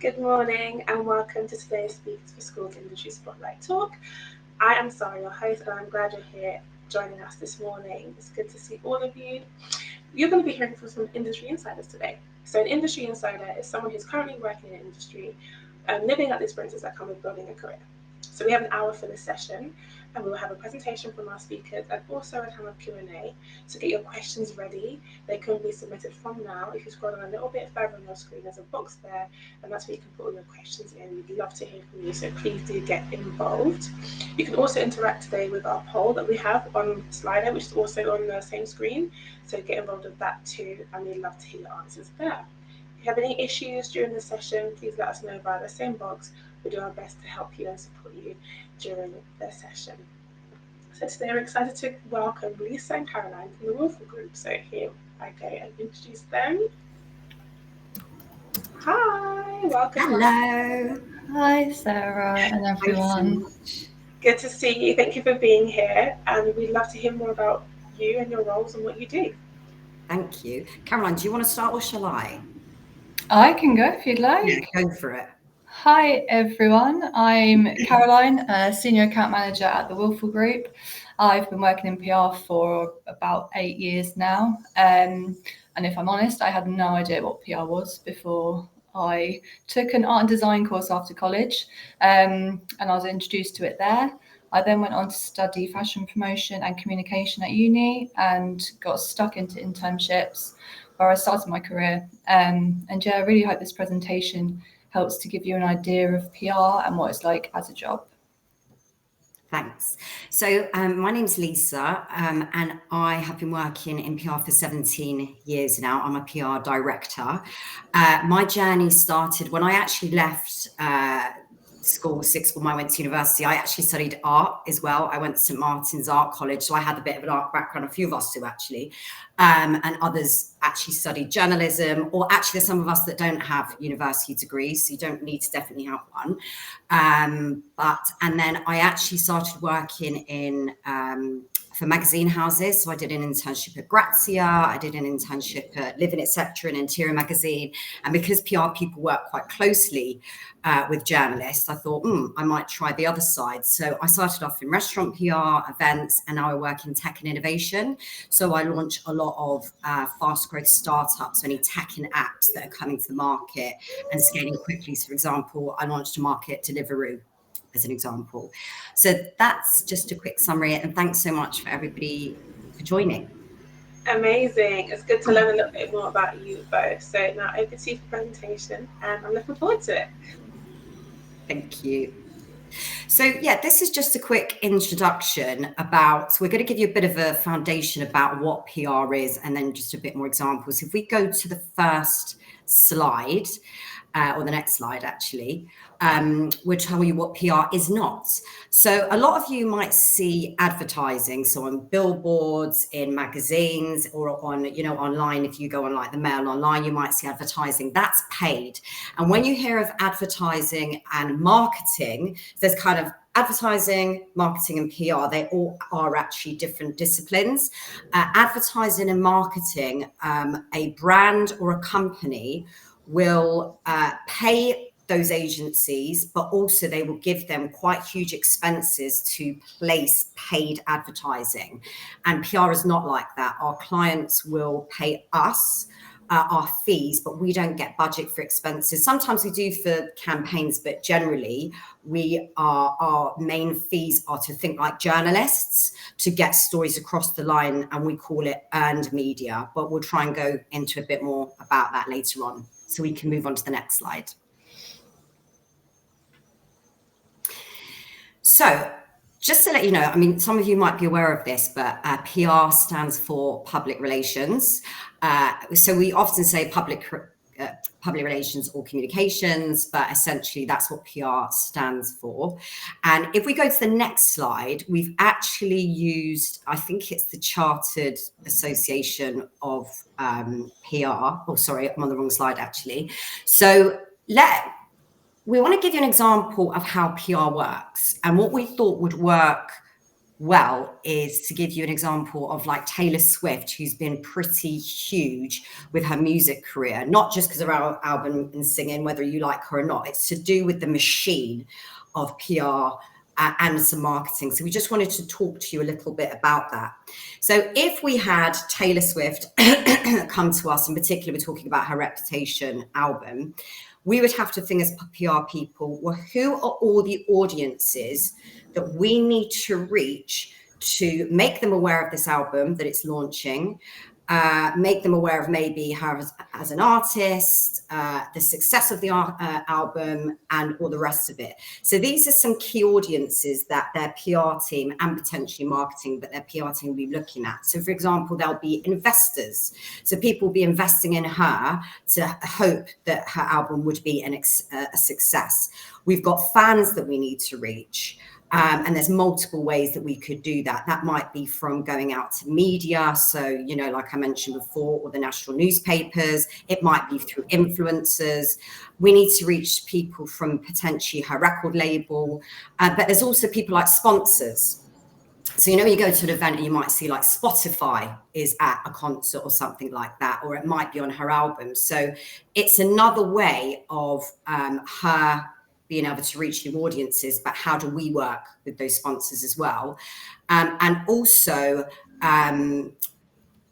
Good morning and welcome to today's Speakers for Schools Industry Spotlight Talk. I am Sarah, your host, and I'm glad you're here joining us this morning. It's good to see all of you. You're going to be hearing from some industry insiders today. So an industry insider is someone who's currently working in an industry, living out the experiences that come with building a career. So we have an hour for this session, and we will have a presentation from our speakers and also a time of Q&A. So get your questions ready. They can be submitted from now. If you scroll down a little bit further on your screen, there's a box there, and that's where you can put all your questions in. We'd love to hear from you, so please do get involved. You can also interact today with our poll that we have on Slido, which is also on the same screen. So get involved with that too, and we'd love to hear your answers there. If you have any issues during the session, please let us know via the same box. We do our best to help you and support you during the session. So today we're excited to welcome Lisa and Caroline from the Wilful Group. So here I go and introduce them. Hi, welcome. Hello. Hi, Sarah and everyone. Good to see you. Thank you for being here. And we'd love to hear more about you and your roles and what you do. Thank you. Caroline, do you want to start or shall I? I can go if you'd like. Yeah, go for it. Hi, everyone. I'm Caroline, a Senior Account Manager at the Wilful Group. I've been working in PR for about 8 years now. And if I'm honest, I had no idea what PR was before I took an art and design course after college, and I was introduced to it there. I then went on to study fashion promotion and communication at uni and got stuck into internships where I started my career. And yeah, I really hope this presentation helps to give you an idea of PR and what it's like as a job. Thanks. So my name's Lisa, and I have been working in PR for 17 years now. I'm a PR director. My journey started when I actually left sixth form. I went to university. I actually studied art as well. I went to St Martin's Art College, so I had a bit of an art background. A few of us do actually, and others actually studied journalism. Or actually, there's some of us that don't have university degrees, so you don't need to definitely have one. And then I actually started working in for magazine houses. So I did an internship at Grazia, I did an internship at Living Etc., an interior magazine. And because PR people work quite closely with journalists, I thought, I might try the other side. So I started off in restaurant PR, events, and now I work in tech and innovation. So I launch a lot of fast growth startups, any tech and apps that are coming to the market and scaling quickly. So for example, I launched a market, Deliveroo, as an example. So that's just a quick summary, and thanks so much for everybody for joining. Amazing. It's good to learn a little bit more about you both. So now over to you for presentation, and I'm looking forward to it. Thank you. So yeah, this is just a quick introduction about, we're going to give you a bit of a foundation about what PR is and then just a bit more examples. If we go to the first slide, or the next slide actually, we'll tell you what PR is not. So a lot of you might see advertising, so on billboards, in magazines, or on, online. If you go on like the Mail online, you might see advertising. That's paid. And when you hear of advertising and marketing, there's kind of advertising, marketing, and PR. They all are actually different disciplines. Advertising and marketing, a brand or a company will pay those agencies, but also they will give them quite huge expenses to place paid advertising. And PR is not like that. Our clients will pay us our fees, but we don't get budget for expenses. Sometimes we do for campaigns, but generally our main fees are to think like journalists to get stories across the line, and we call it earned media, but we'll try and go into a bit more about that later on. So we can move on to the next slide. So just to let you know, some of you might be aware of this, but PR stands for public relations. So we often say public relations or communications, but essentially that's what PR stands for. And if we go to the next slide, we've actually used, I think it's the Chartered Association of PR. Oh, sorry, I'm on the wrong slide actually. So we want to give you an example of how PR works and what we thought would work well is to give you an example of like Taylor Swift, who's been pretty huge with her music career, not just because of our album and singing, whether you like her or not. It's to do with the machine of PR and some marketing. So we just wanted to talk to you a little bit about that. So if we had Taylor Swift come to us, in particular, we're talking about her Reputation album, we would have to think as PR people, well, who are all the audiences that we need to reach to make them aware of this album that it's launching, make them aware of maybe her as an artist, the success of the album, and all the rest of it. So these are some key audiences that their PR team and potentially marketing, but their PR team will be looking at. So for example, there'll be investors. So people will be investing in her to hope that her album would be a success. We've got fans that we need to reach. And there's multiple ways that we could do that. That might be from going out to media. So, you know, like I mentioned before, or the national newspapers. It might be through influencers. We need to reach people from potentially her record label. But there's also people like sponsors. So, you know, you go to an event and you might see like Spotify is at a concert or something like that, or it might be on her album. So it's another way of her being able to reach new audiences, but how do we work with those sponsors as well? And also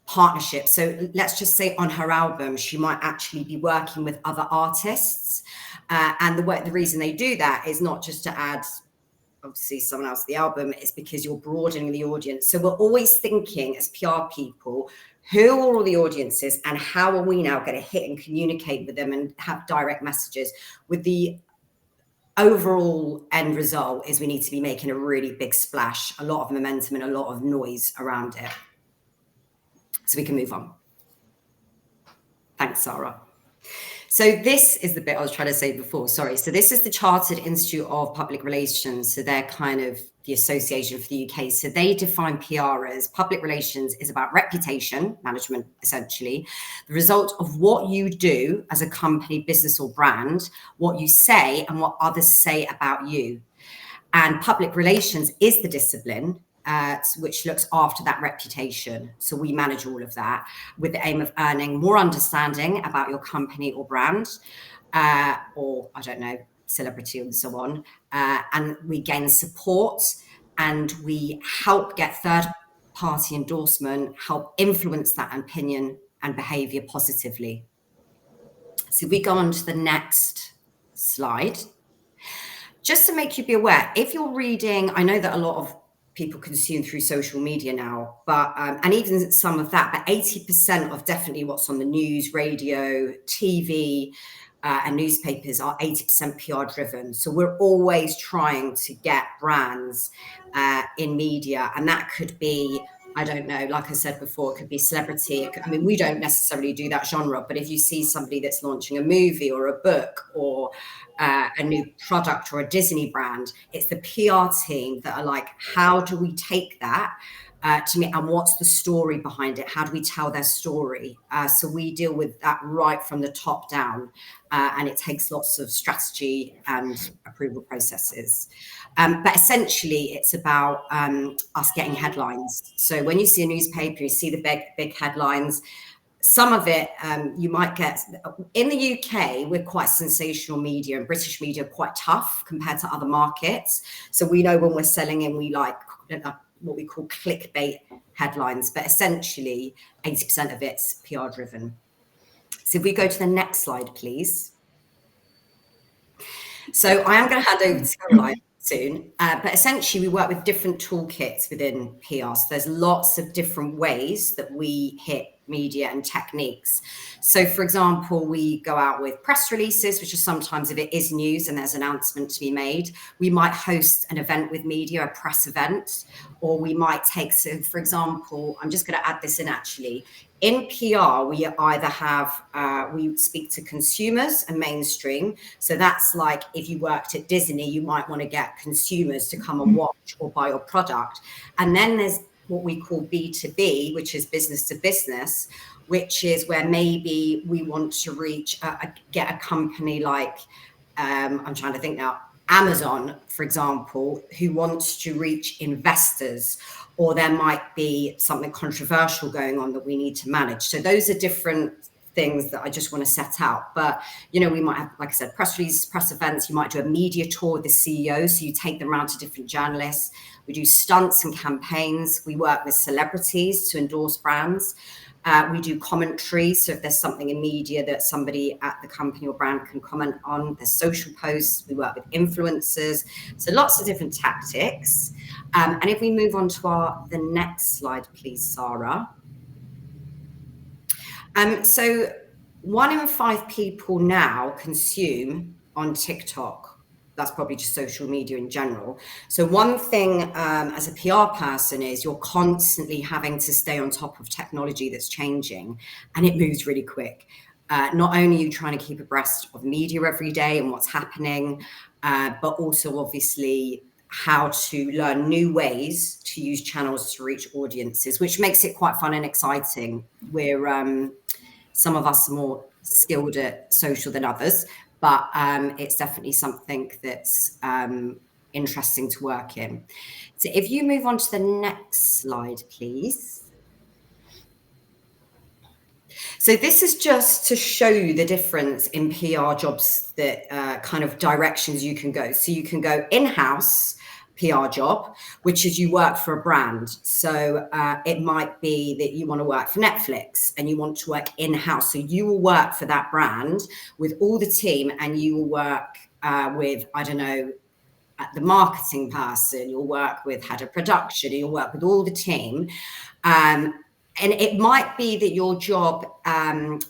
partnerships. So let's just say on her album, she might actually be working with other artists. And the reason they do that is not just to add, obviously, someone else to the album, is because you're broadening the audience. So we're always thinking as PR people, who are all the audiences and how are we now going to hit and communicate with them and have direct messages? With the overall end result is we need to be making a really big splash, a lot of momentum and a lot of noise around it. So we can move on. Thanks, Sarah. So this is the bit I was trying to say before, sorry. So this is the Chartered Institute of Public Relations. So they're kind of the association for the UK. So they define PR as public relations is about reputation management, essentially, the result of what you do as a company, business or brand, what you say and what others say about you. And public relations is the discipline which looks after that reputation. So we manage all of that with the aim of earning more understanding about your company or brand, or I don't know, celebrity and so on. And we gain support and we help get third-party endorsement, help influence that opinion and behavior positively. So we go on to the next slide. Just to make you be aware, if you're reading, I know that a lot of people consume through social media now, but and even some of that, but 80% of definitely what's on the news, radio, TV, and newspapers are 80% PR driven. So we're always trying to get brands in media, and that could be, I don't know, like I said before, it could be celebrity. I mean, we don't necessarily do that genre, but if you see somebody that's launching a movie or a book or a new product or a Disney brand, it's the PR team that are like, how do we take that to me, and what's the story behind it? How do we tell their story? So we deal with that right from the top down, and it takes lots of strategy and approval processes. But essentially, it's about us getting headlines. So when you see a newspaper, you see the big headlines. Some of it you might get in the UK. We're quite sensational media, and British media are quite tough compared to other markets. So we know when we're selling in, we like what we call clickbait headlines, but essentially 80% of it's PR driven. So if we go to the next slide, please. So I am going to hand over to Caroline soon, but essentially we work with different toolkits within PR. So there's lots of different ways that we hit media and techniques. So for example, we go out with press releases, which is sometimes, if it is news and there's an announcement to be made, we might host an event with media, a press event, or we might take, so for example, I'm just going to add this in actually. In PR, we either have, we speak to consumers and mainstream. So that's like if you worked at Disney, you might want to get consumers to come and watch or buy your product. And then there's what we call B2B, which is business to business, which is where maybe we want to reach, get a company like, I'm trying to think now, Amazon, for example, who wants to reach investors, or there might be something controversial going on that we need to manage. So those are different things that I just want to set out. But, you know, we might have, like I said, press releases, press events. You might do a media tour with the CEO. So you take them around to different journalists. We do stunts and campaigns. We work with celebrities to endorse brands. We do commentary. So if there's something in media that somebody at the company or brand can comment on, there's social posts. We work with influencers. So lots of different tactics. And if we move on to the next slide, please, Sarah. So 1 in 5 people now consume on TikTok. That's probably just social media in general. So one thing as a PR person is you're constantly having to stay on top of technology that's changing, and it moves really quick. Not only are you trying to keep abreast of media every day and what's happening, but also obviously how to learn new ways to use channels to reach audiences, which makes it quite fun and exciting. We're some of us are more skilled at social than others, but it's definitely something that's interesting to work in. So if you move on to the next slide, please. So this is just to show you the difference in PR jobs, that kind of directions you can go. So you can go in-house PR job, which is you work for a brand. So it might be that you want to work for Netflix and you want to work in-house. So you will work for that brand with all the team, and you will work with, I don't know, the marketing person, you'll work with head of production, you'll work with all the team. And it might be that your job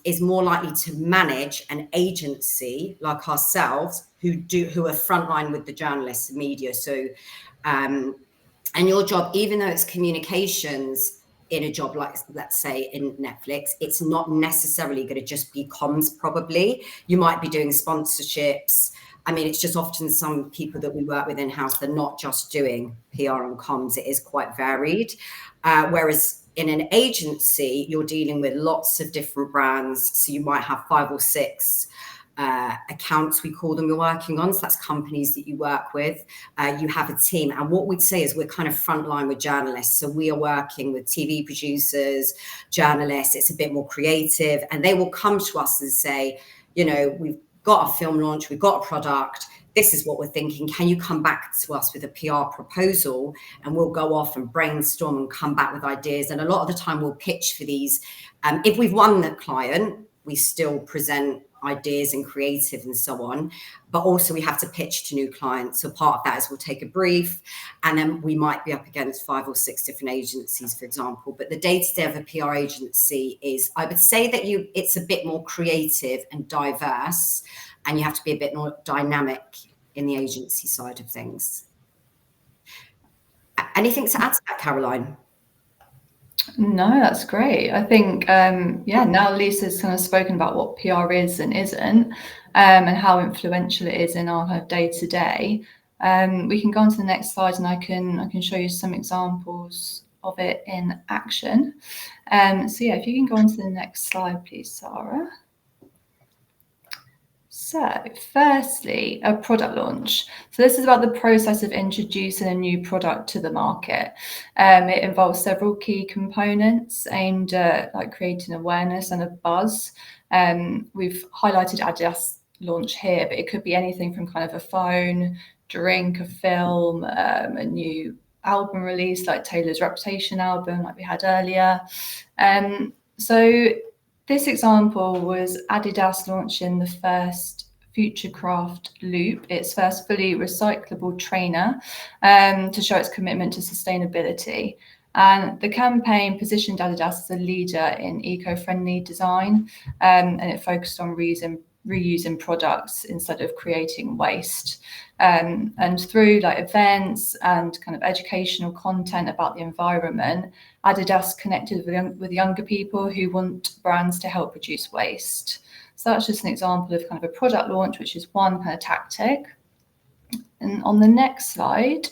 is more likely to manage an agency like ourselves who are frontline with the journalists and media. So, and your job, even though it's communications in a job like, let's say, in Netflix, it's not necessarily going to just be comms. Probably you might be doing sponsorships. I mean, it's just often some people that we work with in-house, they're not just doing PR and comms. It is quite varied. Whereas in an agency, you're dealing with lots of different brands. So you might have 5 or 6 accounts, we call them, you're working on. So that's companies that you work with. You have a team. And what we'd say is we're kind of frontline with journalists. So we are working with TV producers, journalists. It's a bit more creative. And they will come to us and say, you know, we've got a film launch, we've got a product, this is what we're thinking. Can you come back to us with a PR proposal? And we'll go off and brainstorm and come back with ideas. And a lot of the time we'll pitch for these. If we've won the client, we still present ideas and creative and so on. But also we have to pitch to new clients. So part of that is we'll take a brief, and then we might be up against 5 or 6 different agencies, for example. But the day-to-day of a PR agency is, I would say that it's a bit more creative and diverse, and you have to be a bit more dynamic in the agency side of things. Anything to add to that, Caroline? No, that's great. I think, now Lisa's kind of spoken about what PR is and isn't, and how influential it is in our kind of day-to-day. We can go on to the next slide, and I can show you some examples of it in action. So yeah, if you can go on to the next slide, please, Sarah. So firstly, a product launch. So this is about the process of introducing a new product to the market. It involves several key components aimed at like creating awareness and a buzz. We've highlighted Adidas launch here, but it could be anything from kind of a phone, drink, a film, a new album release like Taylor's Reputation album like we had earlier. So this example was Adidas launching the first Futurecraft Loop, its first fully recyclable trainer, to show its commitment to sustainability. And the campaign positioned Adidas as a leader in eco-friendly design, and it focused on reusing products instead of creating waste. And through like events and kind of educational content about the environment, Adidas connected with younger people who want brands to help reduce waste. So that's just an example of kind of a product launch, which is one kind of tactic. And on the next slide,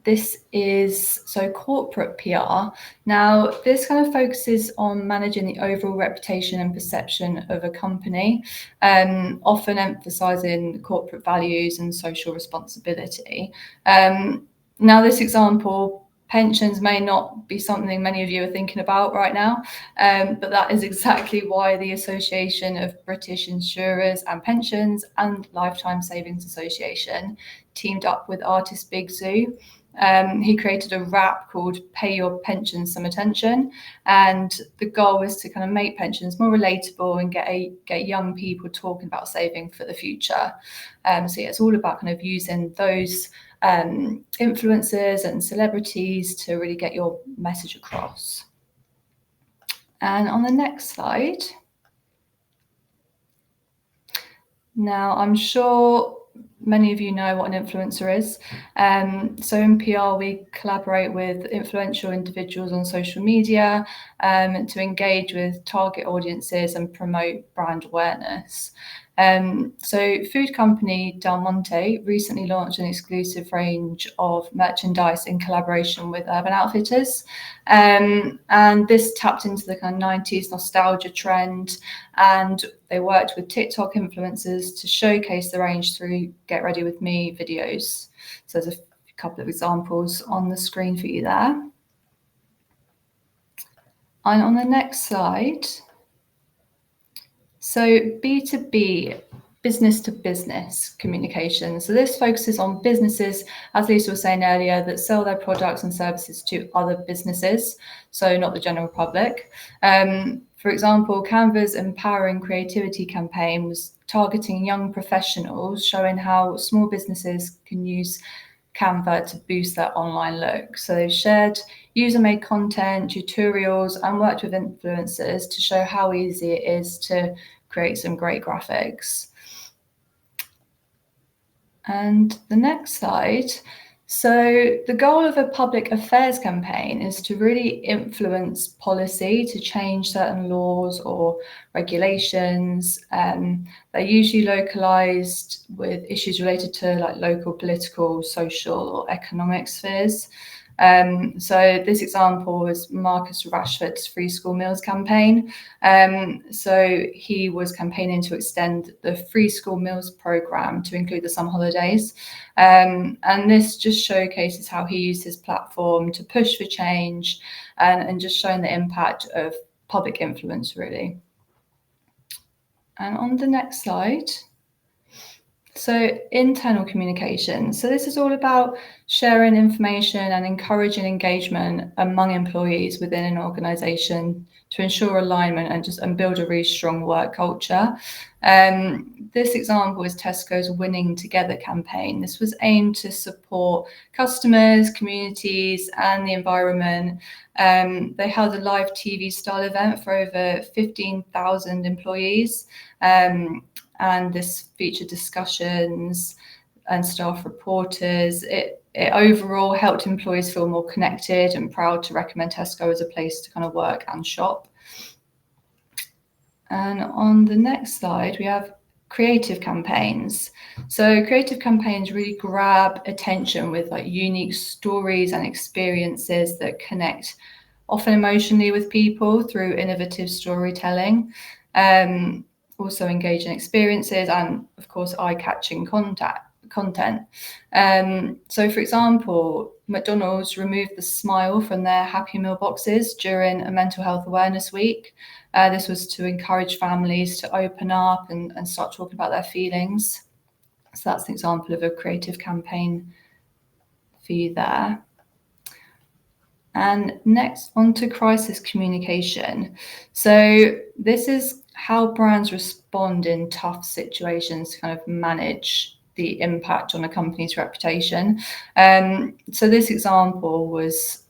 this is corporate PR. Now, this kind of focuses on managing the overall reputation and perception of a company, often emphasising corporate values and social responsibility. Now, this example, pensions may not be something many of you are thinking about right now, but that is exactly why the Association of British Insurers and Pensions and Lifetime Savings Association teamed up with artist Big Zoo. He created a rap called Pay Your Pension Some Attention, and the goal is to kind of make pensions more relatable and get young people talking about saving for the future. So yeah, it's all about kind of using those influencers and celebrities to really get your message across. And on the next slide, now I'm sure many of you know what an influencer is. So in PR, we collaborate with influential individuals on social media to engage with target audiences and promote brand awareness. So food company Del Monte recently launched an exclusive range of merchandise in collaboration with Urban Outfitters. And this tapped into the kind of 90s nostalgia trend, and they worked with TikTok influencers to showcase the range through Get Ready With Me videos. So there's a couple of examples on the screen for you there. And on the next slide, so B2B, business to business communication. So this focuses on businesses, as Lisa was saying earlier, that sell their products and services to other businesses, so not the general public. For example, Canva's Empowering Creativity campaign was targeting young professionals, showing how small businesses can use Canva to boost their online look. So they've shared user-made content, tutorials, and worked with influencers to show how easy it is to create some great graphics. And the next slide. So the goal of a public affairs campaign is to really influence policy to change certain laws or regulations. They're usually localized with issues related to like local political, social, or economic spheres. So this example was Marcus Rashford's Free School Meals campaign. So he was campaigning to extend the Free School Meals programme to include the summer holidays. And this just showcases how he used his platform to push for change and just showing the impact of public influence, really. And on the next slide. So internal communication. So this is all about sharing information and encouraging engagement among employees within an organisation to ensure alignment and build a really strong work culture. This example is Tesco's Winning Together campaign. This was aimed to support customers, communities, and the environment. They held a live TV style event for over 15,000 employees. And this featured discussions and staff reporters. It overall helped employees feel more connected and proud to recommend Tesco as a place to kind of work and shop. And on the next slide, we have creative campaigns. So creative campaigns really grab attention with like unique stories and experiences that connect often emotionally with people through innovative storytelling. Also engaging experiences and, of course, eye-catching content. So, for example, McDonald's removed the smile from their Happy Meal boxes during a mental health awareness week. This was to encourage families to open up and start talking about their feelings. So that's an example of a creative campaign for you there. And next, on to crisis communication. So this is how brands respond in tough situations to kind of manage the impact on a company's reputation. So this example was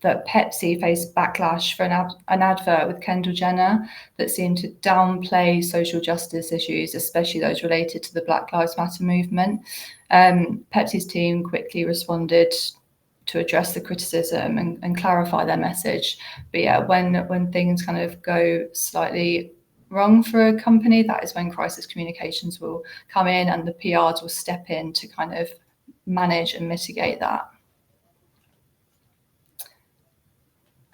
that Pepsi faced backlash for an advert with Kendall Jenner that seemed to downplay social justice issues, especially those related to the Black Lives Matter movement. Pepsi's team quickly responded to address the criticism and clarify their message. But yeah, when things kind of go slightly wrong for a company, that is when crisis communications will come in and the PRs will step in to kind of manage and mitigate that.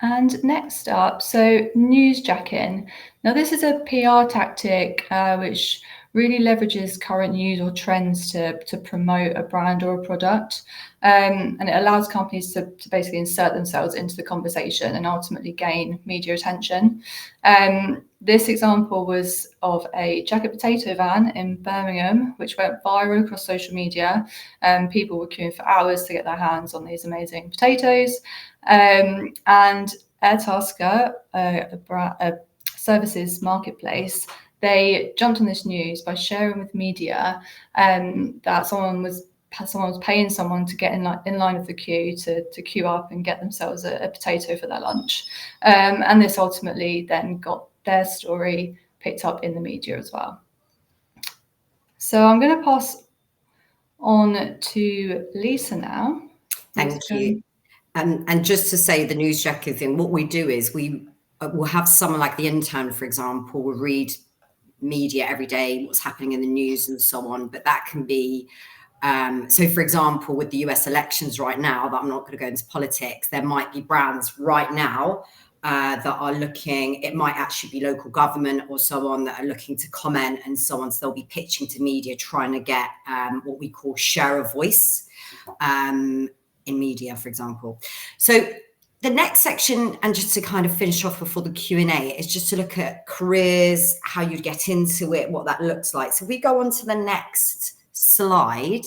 And next up, so newsjacking. Now, this is a PR tactic which really leverages current news or trends to promote a brand or a product. And it allows companies to basically insert themselves into the conversation and ultimately gain media attention. This example was of a jacket potato van in Birmingham, which went viral across social media. People were queuing for hours to get their hands on these amazing potatoes. And Airtasker, a services marketplace, they jumped on this news by sharing with media that someone was paying someone to get in line of the queue to queue up and get themselves a potato for their lunch. And this ultimately then got their story picked up in the media as well. So I'm going to pass on to Lisa now. Thank you. And just to say the newsjacker thing, what we do is we will have someone like the intern, for example, will read media every day, what's happening in the news and so on. But that can be, so for example, with the US elections right now, that I'm not going to go into politics, there might be brands right now that are looking, it might actually be local government or so on that are looking to comment and so on. So they'll be pitching to media, trying to get what we call share of voice in media, for example. So the next section, and just to kind of finish off before the Q&A, is just to look at careers, how you'd get into it, what that looks like. So we go on to the next slide.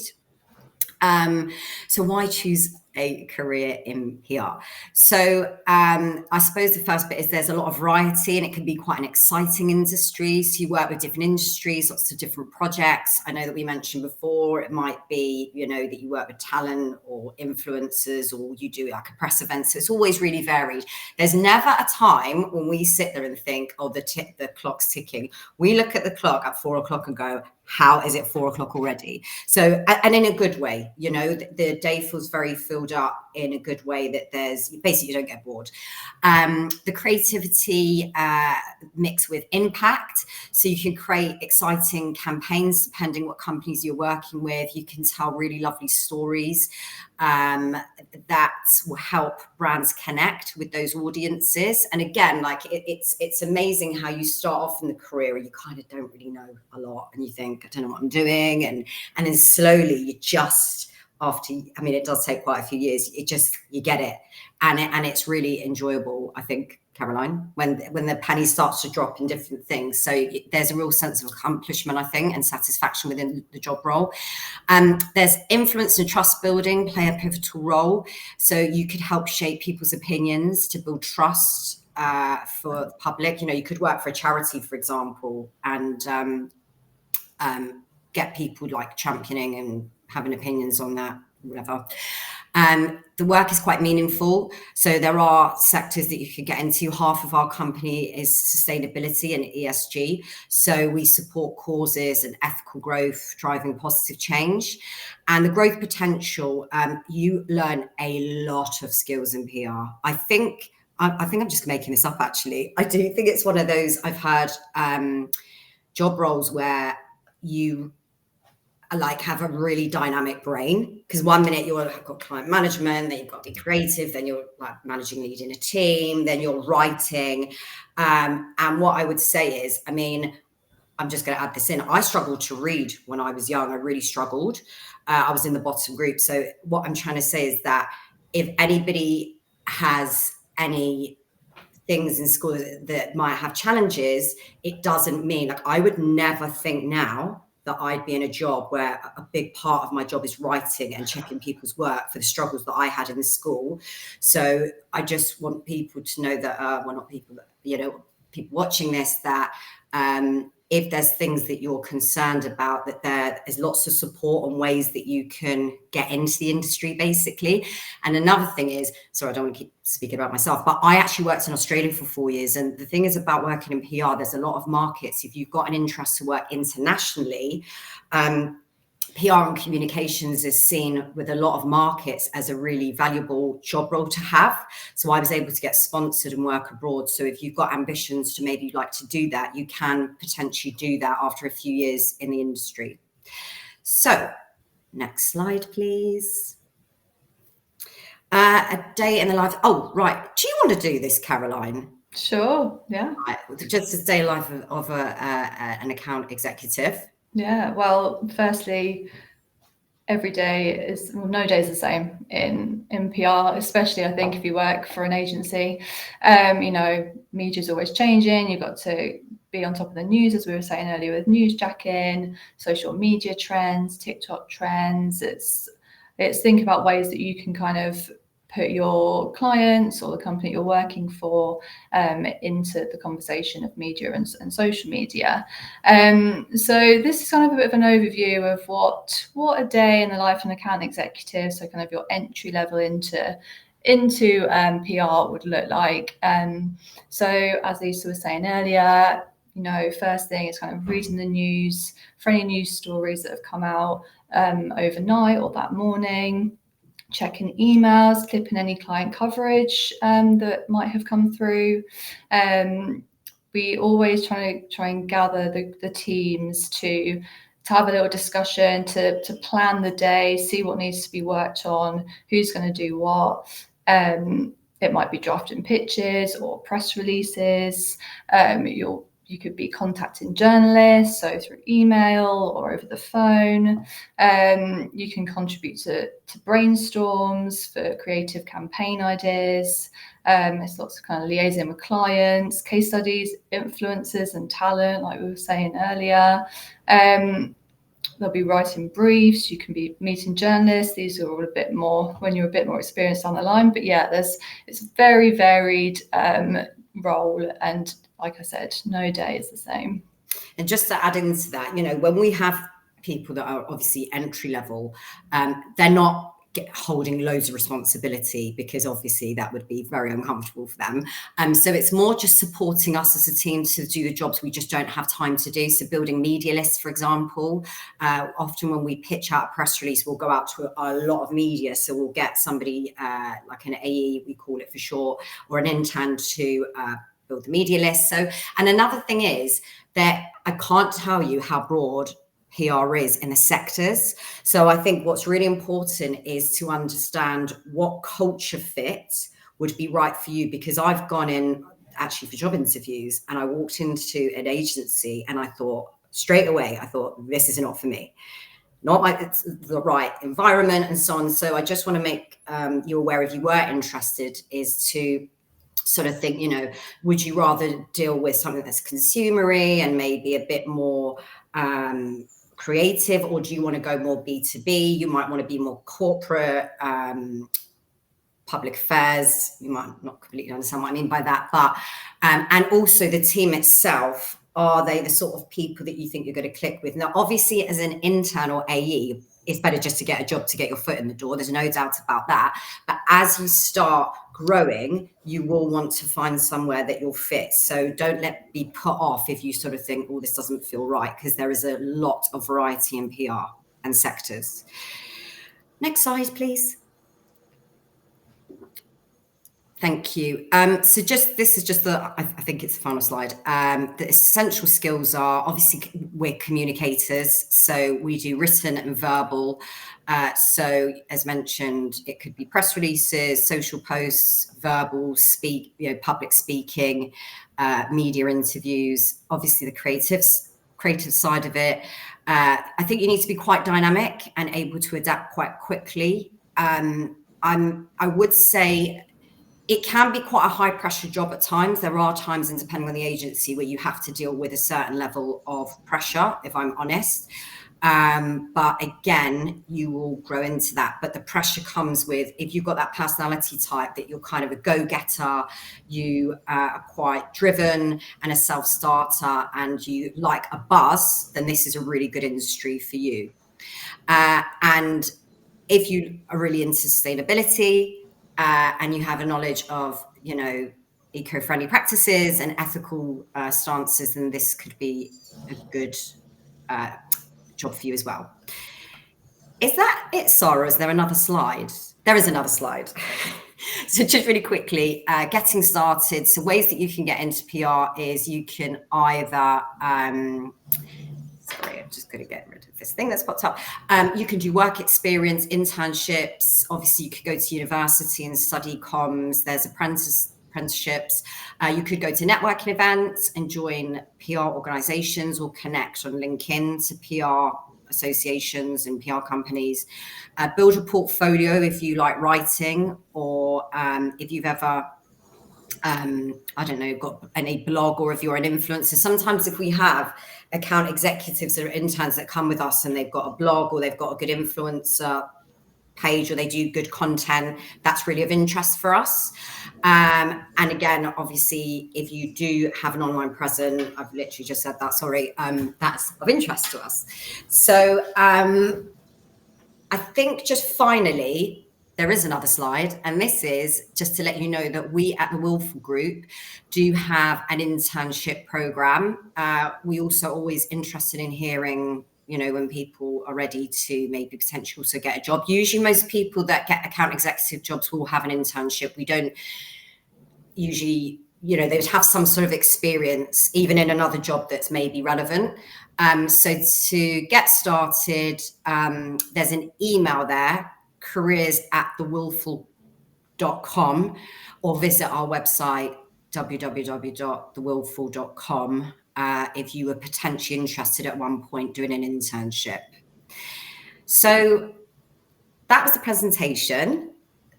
So why choose a career in PR? So I suppose the first bit is there's a lot of variety, and it can be quite an exciting industry. So you work with different industries, lots of different projects. I know that we mentioned before, it might be, you know, that you work with talent or influencers, or you do like a press event. So it's always really varied. There's never a time when we sit there and think, oh, the clock's ticking. We look at the clock at 4 o'clock and go, how is it 4 o'clock already? So, and in a good way, you know, the day feels very filled up in a good way, that there's basically, you don't get bored. The creativity mixed with impact. So you can create exciting campaigns depending what companies you're working with. You can tell really lovely stories that will help brands connect with those audiences. And again, like it's amazing how you start off in the career and you kind of don't really know a lot, and you think, I don't know what I'm doing, and then slowly you just, after, I mean, it does take quite a few years, you get it, and it's really enjoyable, I think, Caroline, when the penny starts to drop in different things. So there's a real sense of accomplishment, I think, and satisfaction within the job role. There's influence and trust building play a pivotal role. So you could help shape people's opinions to build trust for the public. You know, you could work for a charity, for example, and get people like championing and having opinions on that, whatever. The work is quite meaningful. So there are sectors that you could get into. Half of our company is sustainability and ESG. So we support causes and ethical growth, driving positive change. And the growth potential, you learn a lot of skills in PR. I think I'm just making this up, actually. I do think it's one of those, I've heard job roles where you like have a really dynamic brain, because one minute you've got client management, then you've got to be creative, then you're like managing, leading a team, then you're writing. And what I would say is, I mean, I'm just going to add this in. I struggled to read when I was young. I really struggled. I was in the bottom group. So what I'm trying to say is that if anybody has any things in school that might have challenges, it doesn't mean, like, I would never think now that I'd be in a job where a big part of my job is writing and checking people's work for the struggles that I had in the school. So I just want people to know that, well, not people, but, you know, people watching this, that if there's things that you're concerned about, that there is lots of support and ways that you can get into the industry, basically. And another thing is, sorry, I don't want to keep speaking about myself, but I actually worked in Australia for 4 years. And the thing is about working in PR, there's a lot of markets. If you've got an interest to work internationally, PR and communications is seen with a lot of markets as a really valuable job role to have. So I was able to get sponsored and work abroad. So if you've got ambitions to maybe like to do that, you can potentially do that after a few years in the industry. So next slide, please. A day in the life. Oh, right. Do you you want to do this, Caroline? Sure, yeah. Just a day life of an account executive. Yeah, well, firstly, every day is, well, no day is the same in PR, especially I think if you work for an agency. You know, media is always changing. You've got to be on top of the news, as we were saying earlier, with newsjacking, social media trends, TikTok trends. It's think about ways that you can kind of put your clients or the company you're working for into the conversation of media and social media. So this is kind of a bit of an overview of what a day in the life of an account executive, so kind of your entry level into PR would look like. So as Lisa was saying earlier, you know, first thing is kind of reading the news for any news stories that have come out overnight or that morning, checking emails, clipping any client coverage that might have come through. We always try and gather the teams to have a little discussion, to plan the day, see what needs to be worked on, who's going to do what. It might be drafting pitches or press releases. You could be contacting journalists, so through email or over the phone. You can contribute to brainstorms for creative campaign ideas. There's lots of kind of liaison with clients, case studies, influencers and talent, like we were saying earlier. They'll be writing briefs. You can be meeting journalists. These are all a bit more when you're a bit more experienced down the line. But yeah, it's a very varied role, and like I said, no day is the same. And just to add into that, you know, when we have people that are obviously entry level, they're not holding loads of responsibility, because obviously that would be very uncomfortable for them. So it's more just supporting us as a team to do the jobs we just don't have time to do. So building media lists, for example, often when we pitch out a press release, we'll go out to a lot of media. So we'll get somebody like an AE, we call it for short, or an intern to build the media list. So, and another thing is that I can't tell you how broad PR is in the sectors. So I think what's really important is to understand what culture fit would be right for you, because I've gone in actually for job interviews and I walked into an agency and I thought straight away, this is not for me. Not like it's the right environment and so on. So I just want to make you aware, if you were interested, is to sort of think, you know, would you rather deal with something that's consumery and maybe a bit more creative, or do you want to go more B2B? You might want to be more corporate, public affairs. You might not completely understand what I mean by that, but and also the team itself, are they the sort of people that you think you're going to click with? Now, obviously, as an intern or AE, it's better just to get a job, to get your foot in the door. There's no doubt about that. But as you start growing, you will want to find somewhere that you'll fit. So don't be put off if you sort of think, oh, this doesn't feel right, because there is a lot of variety in PR and sectors. Next slide, please. Thank you. So this is just I think it's the final slide. The essential skills are, obviously, we're communicators. So we do written and verbal. So as mentioned, it could be press releases, social posts, verbal, public speaking, media interviews, obviously the creative side of it. I think you need to be quite dynamic and able to adapt quite quickly. I would say it can be quite a high pressure job at times. There are times, and depending on the agency, where you have to deal with a certain level of pressure, if I'm honest. But again, you will grow into that. But the pressure comes with, if you've got that personality type that you're kind of a go-getter, you are quite driven and a self-starter, and you like a buzz, then this is a really good industry for you. And if you are really into sustainability, and you have a knowledge of, you know, eco-friendly practices and ethical stances, then this could be a good job for you as well. Is that it, Sarah? Is there another slide? There is another slide. So just really quickly, getting started. So ways that you can get into PR is you can either, sorry, I'm just going to get rid of this thing that's popped up. You can do work experience, internships. Obviously, you could go to university and study comms. There's apprenticeships apprenticeships. You could go to networking events and join PR organizations or connect on LinkedIn to PR associations and PR companies. Build a portfolio if you like writing, or if you've ever I don't know, got any blog, or if you're an influencer. Sometimes if we have account executives or interns that come with us and they've got a blog or they've got a good influencer page or they do good content, that's really of interest for us. And again, obviously, if you do have an online presence, I've literally just said that, sorry, that's of interest to us. So I think just finally, there is another slide, and this is just to let you know that we at the Wilful Group do have an internship program. We also always interested in hearing, you know, when people are ready to maybe potentially also get a job. Usually most people that get account executive jobs will have an internship. We don't usually, you know, they would have some sort of experience even in another job that's maybe relevant. So to get started, there's an email there, careers@thewilful.com, or visit our website, www.thewilful.com, if you were potentially interested at one point doing an internship. So that was the presentation.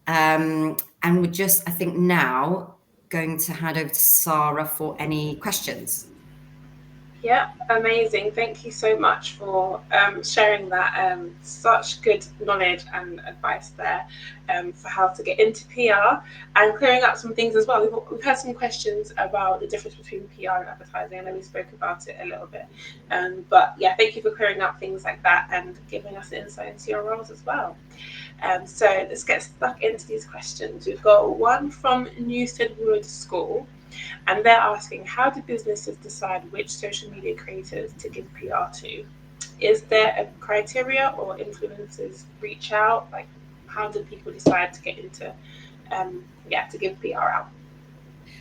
And we're just, I think now, going to hand over to Sarah for any questions. Yeah, amazing. Thank you so much for sharing that. Such good knowledge and advice there for how to get into PR and clearing up some things as well. We've had some questions about the difference between PR and advertising. I know we spoke about it a little bit. But yeah, thank you for clearing up things like that and giving us insight into your roles as well. So let's get stuck into these questions. We've got one from Newstead Wood School. And they're asking, how do businesses decide which social media creators to give PR to? Is there a criteria, or influencers reach out? Like, how do people decide to get into, to give PR out?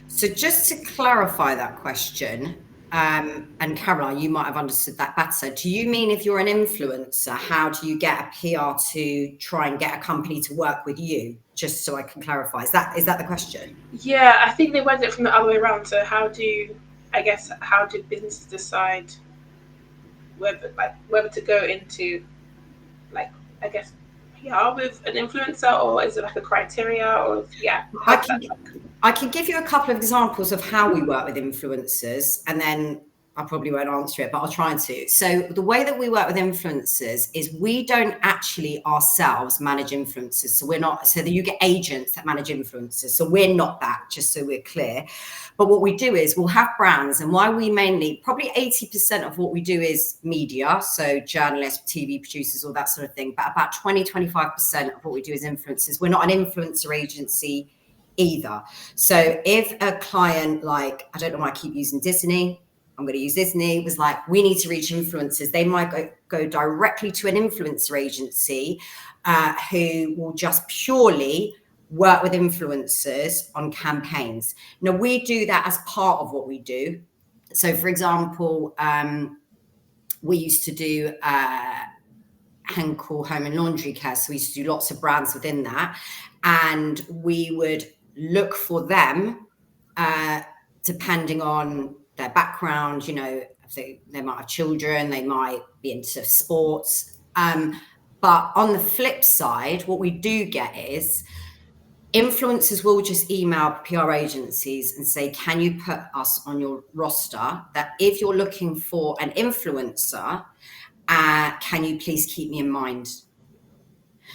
So just to clarify that question, and Caroline, you might have understood that better. Do you mean if you're an influencer, how do you get a PR to try and get a company to work with you? Just so I can clarify. Is that the question? Yeah, I think they went it from the other way around. So how do businesses decide whether to go into, like, I guess, PR with an influencer, or is it like a criteria, or I can give you a couple of examples of how we work with influencers, and then I probably won't answer it, but I'll try to. So the way that we work with influencers is we don't actually ourselves manage influencers. So we're not, so that you get agents that manage influencers. So we're not that, just so we're clear. But what we do is we'll have brands, and why we mainly, probably 80% of what we do is media. So journalists, TV producers, all that sort of thing. But about 20-25% of what we do is influencers. We're not an influencer agency either. So if a client, like, I don't know why I keep using Disney, I'm going to use Disney, was like, we need to reach influencers. They might go directly to an influencer agency who will just purely work with influencers on campaigns. Now, we do that as part of what we do. So, for example, we used to do Henkel Home and Laundry Care. So we used to do lots of brands within that. And we would look for them depending on their background, you know, they might have children, they might be into sports. But on the flip side, what we do get is influencers will just email PR agencies and say, can you put us on your roster, that if you're looking for an influencer, can you please keep me in mind?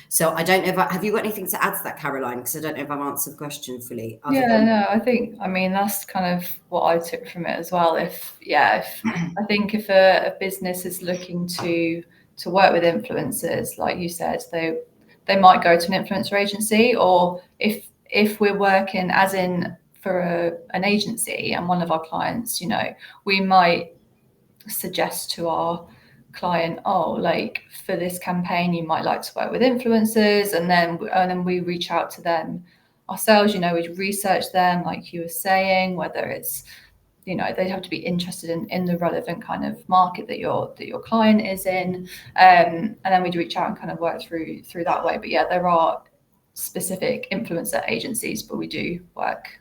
So I don't know if have you got anything to add to that, Caroline? Because I don't know if I've answered the question fully. I mean, that's kind of what I took from it as well. I think if a business is looking to work with influencers, like you said, they might go to an influencer agency, or if we're working as in for an agency and one of our clients, you know, we might suggest to our client, oh, like, for this campaign you might like to work with influencers, and then we reach out to them ourselves. You know, we research them, like you were saying, whether it's, you know, they'd have to be interested in the relevant kind of market that your client is in, and then we'd reach out and kind of work through that way. But yeah, there are specific influencer agencies, but we do work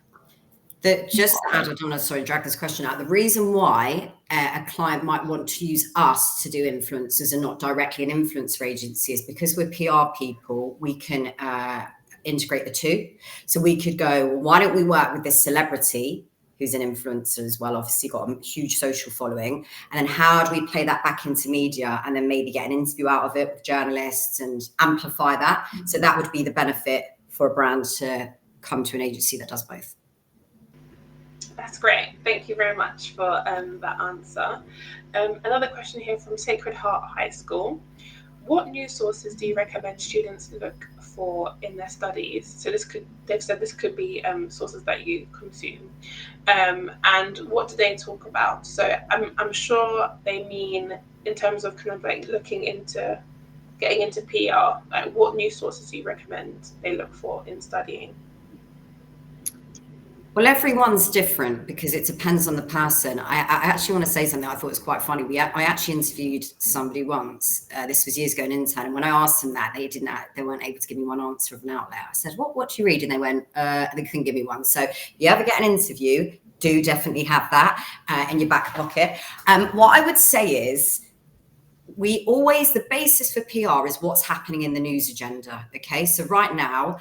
Just to add, I don't want to drag this question out. The reason why a client might want to use us to do influencers and not directly an influencer agency is because we're PR people, we can integrate the two. So we could go, well, why don't we work with this celebrity who's an influencer as well, obviously got a huge social following, and then how do we play that back into media and then maybe get an interview out of it with journalists and amplify that? So that would be the benefit for a brand to come to an agency that does both. That's great. Thank you very much for that answer. Another question here from Sacred Heart High School. What news sources do you recommend students look for in their studies? So they've said this could be sources that you consume. And what do they talk about? So I'm sure they mean in terms of kind of like getting into PR, like what news sources do you recommend they look for in studying? Well, everyone's different because it depends on the person. I actually want to say something I thought was quite funny. I actually interviewed somebody once. This was years ago, an intern. And when I asked them that, they weren't able to give me one answer of an outlet. I said, what do you read? And they went, they couldn't give me one. So if you ever get an interview, do definitely have that in your back pocket. What I would say is, the basis for PR is what's happening in the news agenda. Okay. So right now,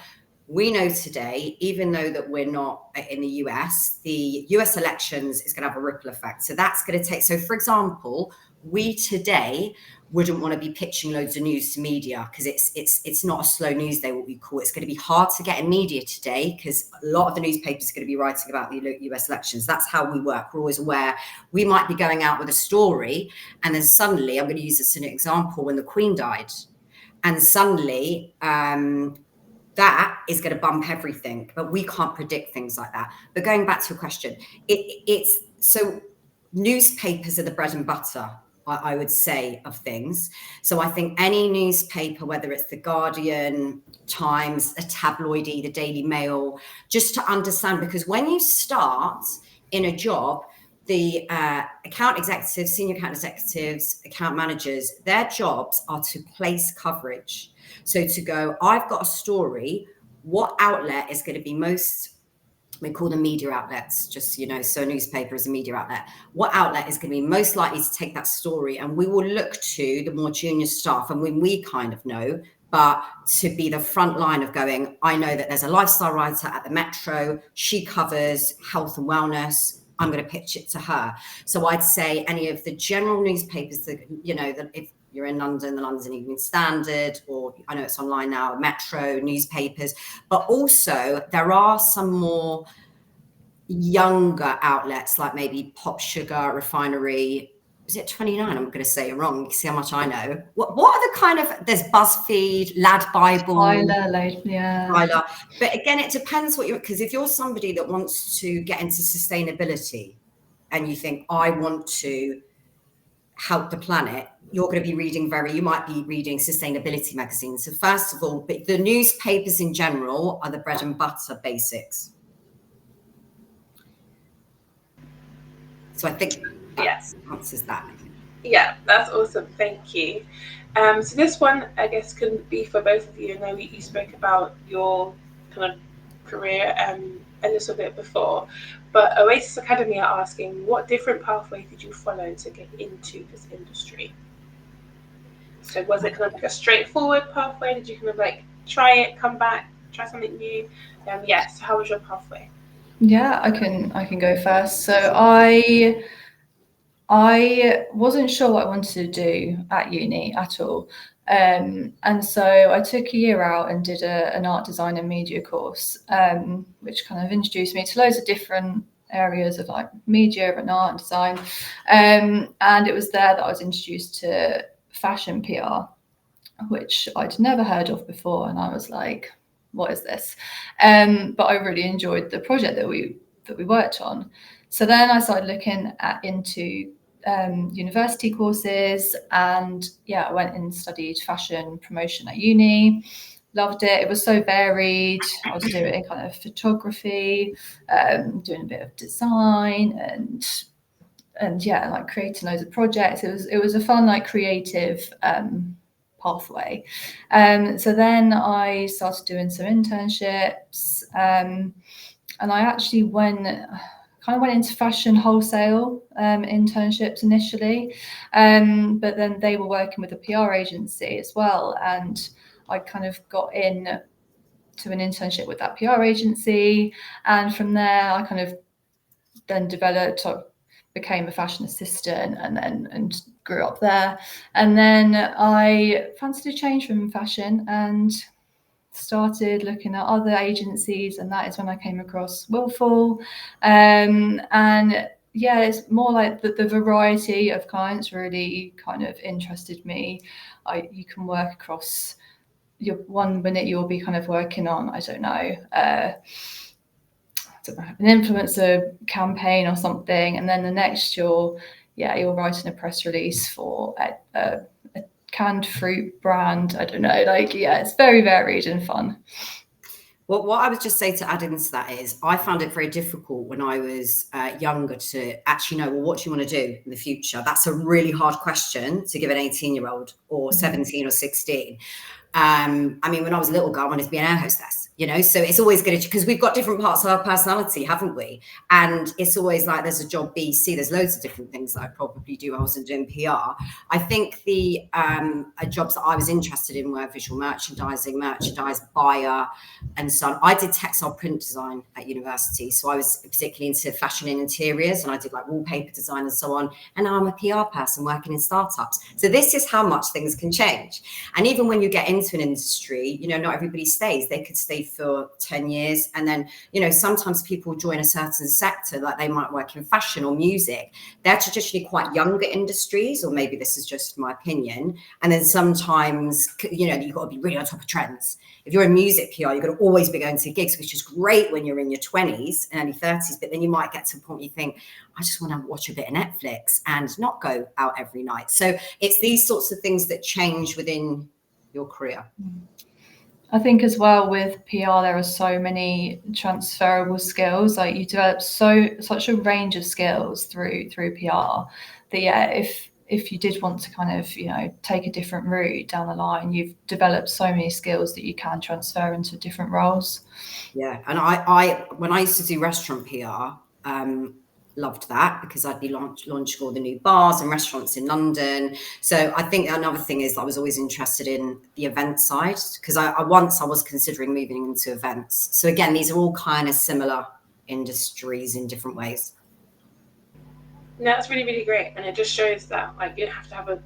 we know today, even though that we're not in the US, the US elections is going to have a ripple effect. So that's going to take, so for example, we today wouldn't want to be pitching loads of news to media because it's not a slow news day, what we call it. It's going to be hard to get in media today because a lot of the newspapers are going to be writing about the US elections. That's how we work. We're always aware. We might be going out with a story and then suddenly, I'm going to use this as an example, when the Queen died, and suddenly, that is going to bump everything, but we can't predict things like that. But going back to your question, it's so newspapers are the bread and butter, I would say, of things. So I think any newspaper, whether it's the Guardian, Times, a tabloidy, the Daily Mail, just to understand, because when you start in a job, the account executives, senior account executives, account managers, their jobs are to place coverage. So to go, I've got a story, what outlet is going to be most, we call them media outlets, just, so a newspaper is a media outlet. What outlet is going to be most likely to take that story? And we will look to the more junior staff, and when we kind of know, but to be the front line of going, I know that there's a lifestyle writer at the Metro, she covers health and wellness, I'm going to pitch it to her. So I'd say any of the general newspapers that, that if you're in London, the London Evening Standard, or I know it's online now, Metro newspapers, but also there are some more younger outlets like maybe Pop Sugar, Refinery. Is it 29? I'm going to say it wrong. You can see how much I know. What are the kind of, there's BuzzFeed, Lad Bible. Tyler. But again, it depends because if you're somebody that wants to get into sustainability and you think, I want to help the planet, you might be reading sustainability magazines. So first of all, the newspapers in general are the bread and butter basics. So I think that answers that. Yeah, that's awesome. Thank you. So this one, I guess, can be for both of you. I know you spoke about your kind of career a little bit before, but Oasis Academy are asking, what different pathway did you follow to get into this industry? So was it kind of like a straightforward pathway? Did you kind of like try it, come back, try something new? So how was your pathway? Yeah, I can go first. So I wasn't sure what I wanted to do at uni at all. And so I took a year out and did an art design and media course, which kind of introduced me to loads of different areas of like media and art and design. And it was there that I was introduced to fashion PR, which I'd never heard of before. And I was like, what is this? But I really enjoyed the project that we worked on. So then I started looking into university courses, and I went and studied fashion promotion at uni. Loved it. It was so varied. I was doing kind of photography, doing a bit of design, and like creating loads of projects. It was a fun, like, creative pathway. So then I started doing some internships, And I actually kind of went into fashion wholesale internships initially, but then they were working with a PR agency as well, and I kind of got in to an internship with that PR agency, and from there I kind of then developed, became a fashion assistant, and grew up there. And then I fancied a change from fashion and started looking at other agencies, and that is when I came across Wilful. And yeah, it's more like the variety of clients really kind of interested me. You can work across, your one minute you'll be kind of working on, I don't know, an influencer campaign or something, and then the next you're writing a press release for a canned fruit brand. I don't know, like, yeah, it's very varied and fun. Well, what I would just say to add into that is I found it very difficult when I was younger to actually know, well, what do you want to do in the future? That's a really hard question to give an 18-year-old or 17 or 16. I mean, when I was a little girl, I wanted to be an air hostess, you know, so it's always good because we've got different parts of our personality, haven't we? And it's always like there's a job B, C, there's loads of different things that I probably do. I wasn't doing PR. I think the jobs that I was interested in were visual merchandising, merchandise buyer, and so on. I did textile print design at university, so I was particularly into fashion and interiors, and I did like wallpaper design and so on. And now I'm a PR person working in startups. So this is how much things can change. And even when you get into an industry, you know, not everybody stays. They could stay for 10 years. And then, you know, sometimes people join a certain sector, like they might work in fashion or music. They're traditionally quite younger industries, or maybe this is just my opinion. And then sometimes, you know, you've got to be really on top of trends. If you're in music PR, you've got to always be going to gigs, which is great when you're in your 20s and early 30s. But then you might get to a point where you think, I just want to watch a bit of Netflix and not go out every night. So it's these sorts of things that change within your career. I think as well with PR, there are so many transferable skills. Like you develop such a range of skills through PR that, yeah, if you did want to kind of, you know, take a different route down the line, you've developed so many skills that you can transfer into different roles. Yeah, and I when I used to do restaurant PR, loved that because I'd be launching all the new bars and restaurants in London. So I think another thing is I was always interested in the event side because I was considering moving into events. So again, these are all kind of similar industries in different ways. No, that's really, really great, and it just shows that like you don't have to have a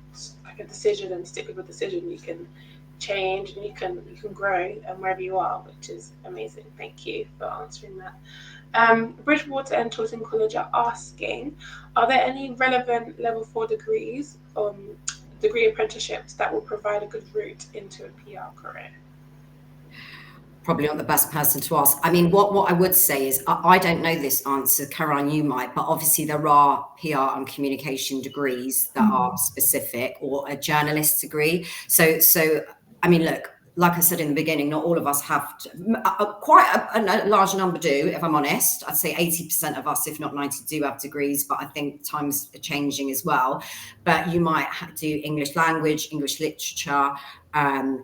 decision and stick with a decision. You can change and you can grow wherever you are, which is amazing. Thank you for answering that. Bridgewater and Taunton College are asking, are there any relevant level 4 degrees, degree apprenticeships that will provide a good route into a PR career? Probably not the best person to ask. I mean, what I would say is I don't know this answer. Caroline, you might, but obviously there are PR and communication degrees that are specific, or a journalist degree. So I mean, look, like I said in the beginning, not all of us have quite a large number do, if I'm honest. I'd say 80% of us, if not 90, do have degrees, but I think times are changing as well. But you might do English language, English literature,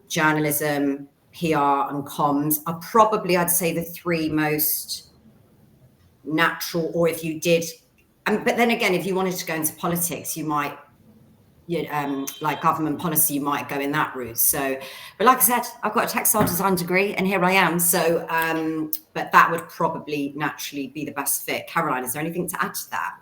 journalism, PR and comms are probably, I'd say, the three most natural. Or if you did, but then again, if you wanted to go into politics, you might, like government policy, you might go in that route. So, but like I said, I've got a textile design degree and here I am. So, but that would probably naturally be the best fit. Caroline, is there anything to add to that?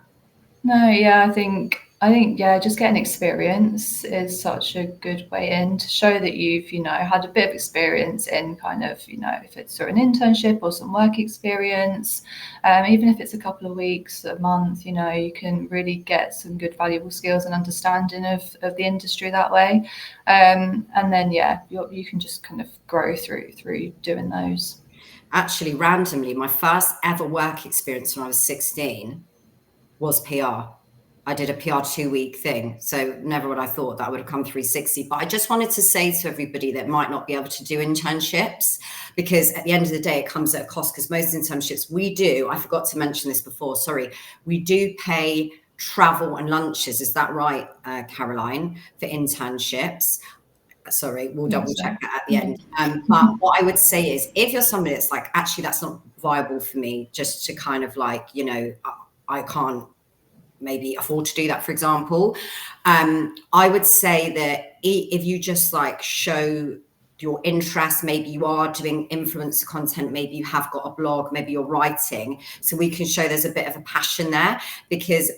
No, yeah, I think yeah, just getting experience is such a good way in to show that you've, you know, had a bit of experience in kind of, you know, if it's sort of an internship or some work experience, even if it's a couple of weeks, a month, you know, you can really get some good valuable skills and understanding of the industry that way. And then, yeah, you can just kind of grow through doing those. Actually, randomly, my first ever work experience when I was 16 was PR. I did a PR 2-week thing. So never would I thought that would have come 360. But I just wanted to say to everybody that might not be able to do internships, because at the end of the day, it comes at a cost, because most internships we do, I forgot to mention this before, sorry, we do pay travel and lunches. Is that right, Caroline, for internships? Sorry, we'll double check that at the end. But what I would say is, if you're somebody that's like, actually, that's not viable for me, just to kind of like, you know, I can't maybe afford to do that, for example, I would say that if you just like show your interest, maybe you are doing influencer content, maybe you have got a blog, maybe you're writing, so we can show there's a bit of a passion there. Because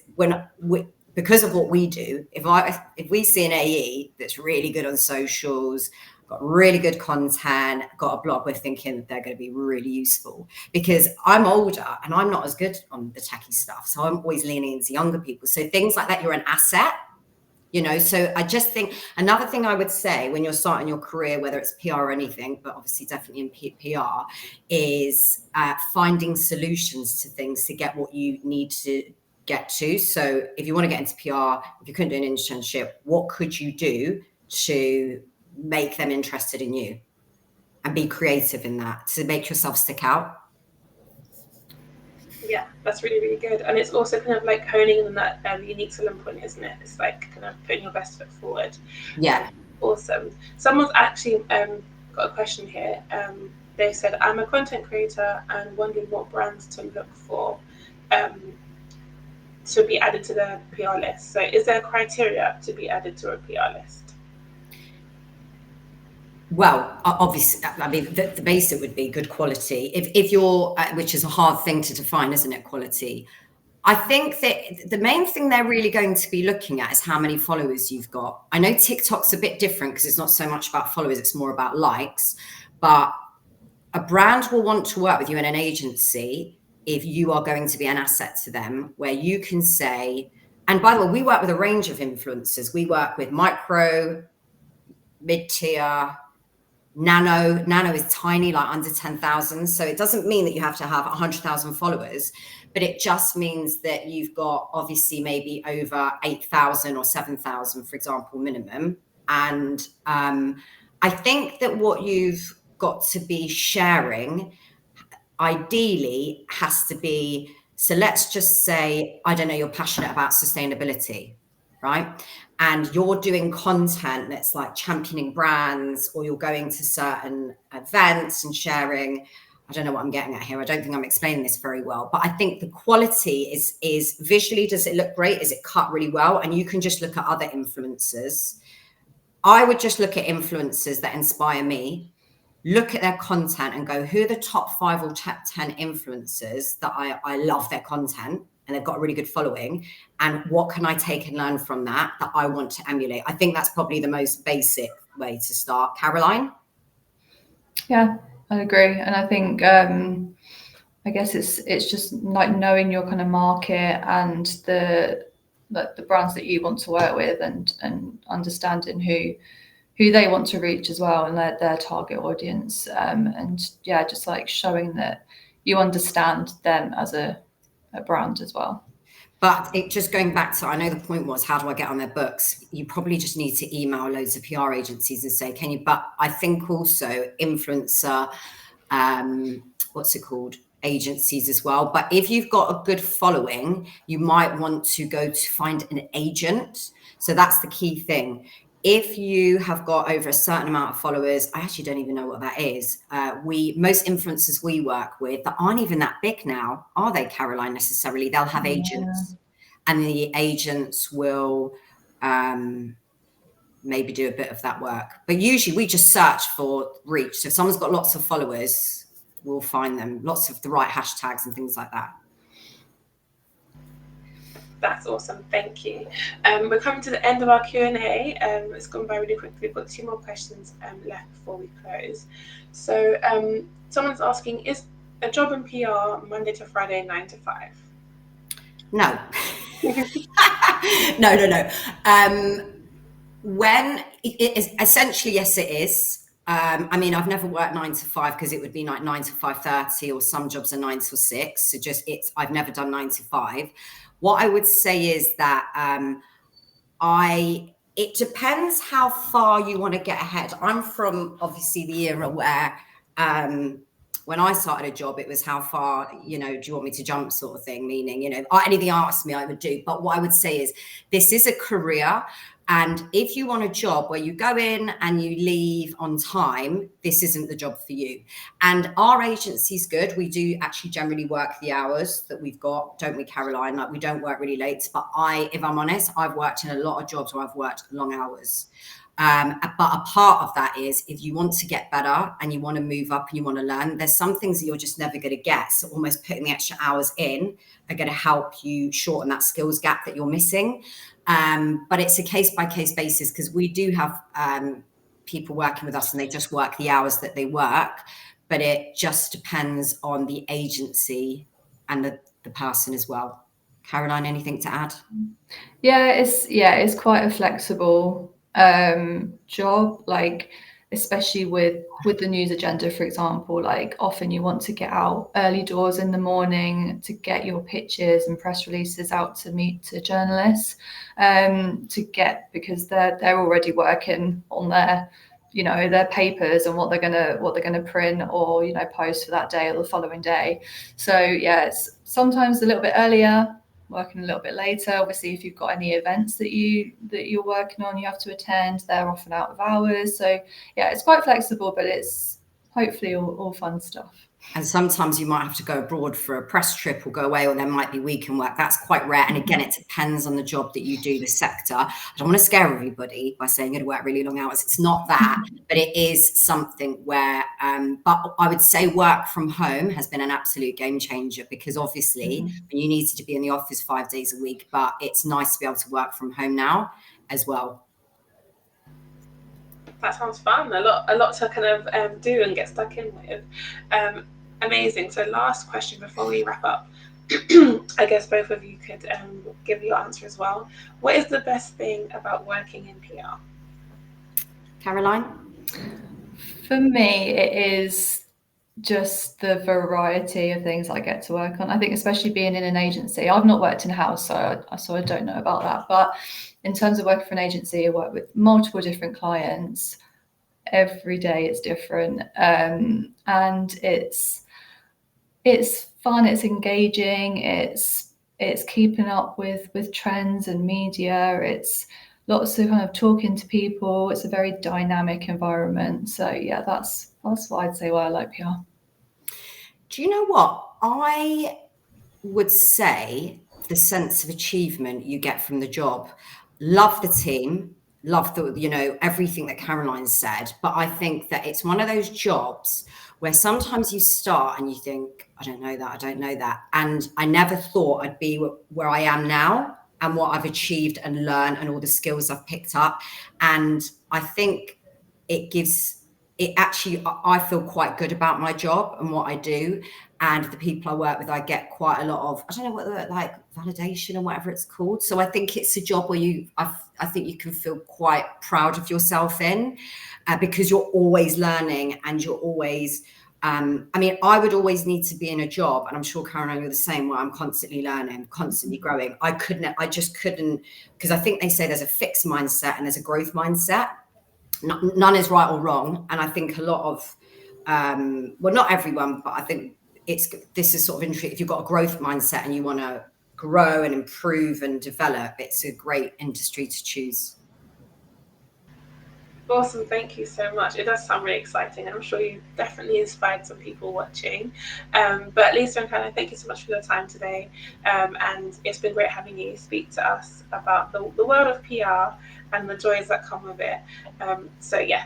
because of what we do, if we see an AE that's really good on socials, got really good content, got a blog, we're thinking they're going to be really useful. Because I'm older and I'm not as good on the techie stuff, so I'm always leaning into younger people. So things like that, you're an asset, you know. So I just think another thing I would say when you're starting your career, whether it's PR or anything, but obviously definitely in PR, is finding solutions to things to get what you need to get to. So if you want to get into PR, if you couldn't do an internship, what could you do to make them interested in you, and be creative in that to make yourself stick out? Yeah, that's really, really good. And it's also kind of like honing in that unique selling point, isn't it? It's like kind of putting your best foot forward. Yeah. Awesome. Someone's actually got a question here. They said, I'm a content creator and wondering what brands to look for to be added to the PR list. So is there a criteria to be added to a PR list? Well, obviously, I mean, the basic would be good quality. If you're, which is a hard thing to define, isn't it, quality? I think that the main thing they're really going to be looking at is how many followers you've got. I know TikTok's a bit different because it's not so much about followers, it's more about likes. But a brand will want to work with you in an agency if you are going to be an asset to them, where you can say, and by the way, we work with a range of influencers. We work with micro, mid-tier, nano is tiny, like under 10,000. So it doesn't mean that you have to have 100,000 followers, but it just means that you've got obviously maybe over 8,000 or 7,000, for example, minimum. And I think that what you've got to be sharing ideally has to be, so let's just say, I don't know, you're passionate about sustainability, right? And you're doing content that's like championing brands, or you're going to certain events and sharing. I don't know what I'm getting at here. I don't think I'm explaining this very well, but I think the quality is visually, does it look great? Is it cut really well? And you can just look at other influencers. I would just look at influencers that inspire me, look at their content and go, who are the top 5 or top 10 influencers that I love their content and they've got a really good following, and what can I take and learn from that I want to emulate? I think that's probably the most basic way to start. Caroline? Yeah, I agree. And I think I guess it's just like knowing your kind of market and the brands that you want to work with, and understanding who they want to reach as well, and their target audience, and yeah, just like showing that you understand them as a brand as well. But it just going back to, I know the point was, how do I get on their books? You probably just need to email loads of PR agencies and say, can you, but I think also influencer, what's it called? Agencies as well. But if you've got a good following, you might want to go to find an agent. So that's the key thing. If you have got over a certain amount of followers, I actually don't even know what that is. Most influencers we work with that aren't even that big now, are they, Caroline, necessarily? They'll have agents, and the agents will maybe do a bit of that work. But usually we just search for reach. So if someone's got lots of followers, we'll find them, lots of the right hashtags and things like that. That's awesome. Thank you. We're coming to the end of our Q&A. It's gone by really quickly. We've got 2 more questions left before we close. So someone's asking, is a job in PR Monday to Friday, 9 to 5? No. No. When it is essentially, yes, it is. I mean, I've never worked 9 to 5 because it would be like 9 to 5:30, or some jobs are 9 to 6. So I've never done 9 to 5. What I would say is that it depends how far you want to get ahead. I'm from obviously the era where when I started a job, it was how far, do you want me to jump sort of thing, meaning, anything you asked me, I would do. But what I would say is this is a career. And if you want a job where you go in and you leave on time, this isn't the job for you. And our agency's good. We do actually generally work the hours that we've got, don't we, Caroline? Like, we don't work really late. But if I'm honest, I've worked in a lot of jobs where I've worked long hours. But a part of that is if you want to get better and you want to move up and you want to learn, there's some things that you're just never going to get. So almost putting the extra hours in are going to help you shorten that skills gap that you're missing. But it's a case by case basis, because we do have people working with us and they just work the hours that they work, but it just depends on the agency and the person as well. Caroline, anything to add? It's quite a flexible job, like especially with the news agenda, for example. Like, often you want to get out early doors in the morning to get your pitches and press releases out to meet to journalists, because they're already working on their papers and what they're gonna print or post for that day or the following day. So it's sometimes a little bit earlier, working a little bit later. Obviously, if you've got any events that you're working on, you have to attend, they're often out of hours. So it's quite flexible, but it's hopefully all fun stuff. And sometimes you might have to go abroad for a press trip or go away, or there might be weekend work. That's quite rare. And again, it depends on the job that you do, the sector. I don't want to scare everybody by saying you're going to work really long hours. It's not that, but it is something where, but I would say work from home has been an absolute game changer, because obviously you needed to be in the office 5 days a week, but it's nice to be able to work from home now as well. That sounds fun. A lot to kind of do and get stuck in with. Amazing. So last question before we wrap up. I guess both of you could give your answer as well. What is the best thing about working in PR? Caroline? For me, it is just the variety of things I get to work on. I think especially being in an agency, I've not worked in house, so I don't know about that. But in terms of working for an agency, I work with multiple different clients. Every day it's different, and it's fun, it's engaging, it's keeping up with trends and media, it's lots of kind of talking to people. It's a very dynamic environment. So that's what I'd say why I like PR. Do you know what? I would say the sense of achievement you get from the job. Love the team, love everything that Caroline said, but I think that it's one of those jobs where sometimes you start and you think, I don't know that. And I never thought I'd be where I am now and what I've achieved and learned and all the skills I've picked up. And I think I feel quite good about my job and what I do, and the people I work with. I get quite a lot of, I don't know what, like validation or whatever it's called. So I think it's a job where I think you can feel quite proud of yourself in, because you're always learning and you're always, I would always need to be in a job, and I'm sure Caroline, you're the same, where I'm constantly learning, constantly growing. I just couldn't, because I think they say there's a fixed mindset and there's a growth mindset. None is right or wrong. And I think a lot of, not everyone, but I think this is sort of interesting. If you've got a growth mindset and you want to grow and improve and develop, it's a great industry to choose. Awesome, thank you so much. It does sound really exciting, and I'm sure you definitely inspired some people watching. But Lisa and Caroline, thank you so much for your time today. And it's been great having you speak to us about the world of PR and the joys that come with it.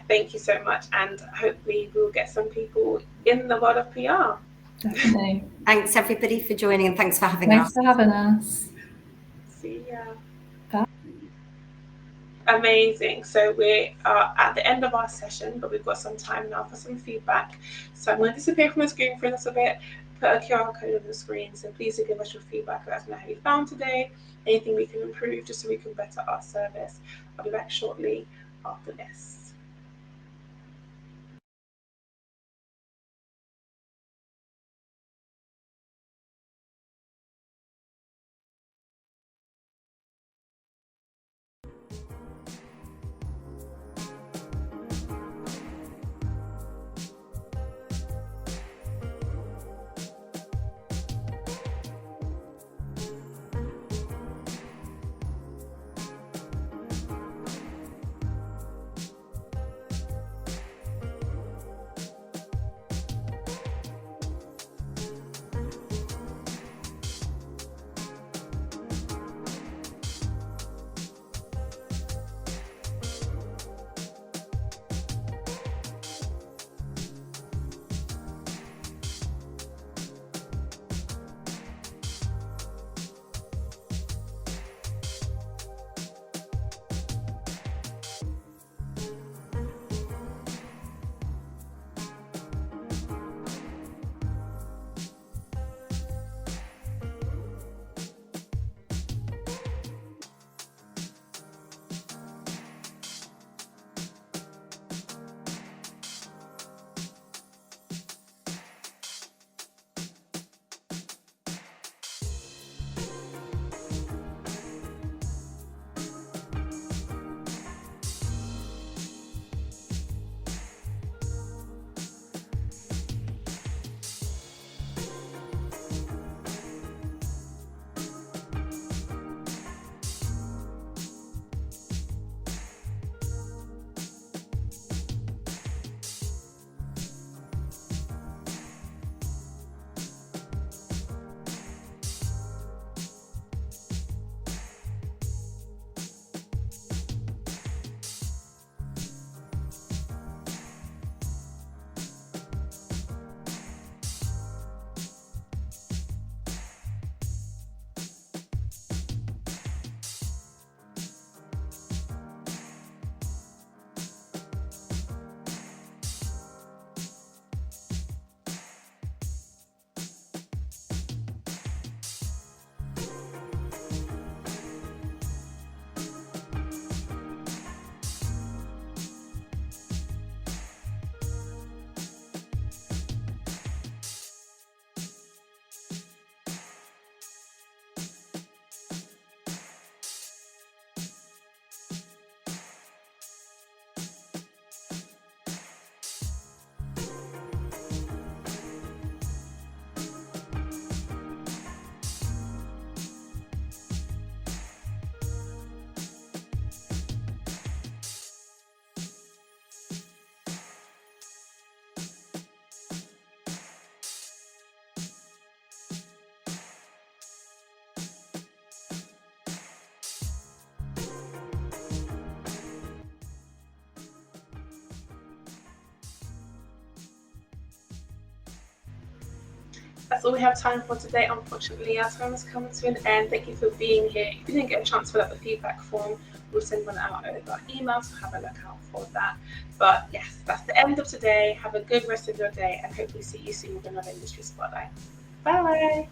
Thank you so much, and hopefully we'll get some people in the world of PR. Definitely. Thanks everybody for joining, and thanks for having us. Thanks for having us. See ya. Bye. Amazing. So we are at the end of our session, but we've got some time now for some feedback. So I'm going to disappear from the screen for a little bit, put a QR code on the screen. So please do give us your feedback. Let us know how you found today, anything we can improve, just so we can better our service. I'll be back shortly after this. that's all we have time for today. Unfortunately, our time has come to an end. Thank you for being here. If you didn't get a chance to fill out the feedback form, we'll send one out over email, so have a look out for that. But yes, that's the end of today. Have a good rest of your day, and hopefully see you soon with another industry spotlight. Bye.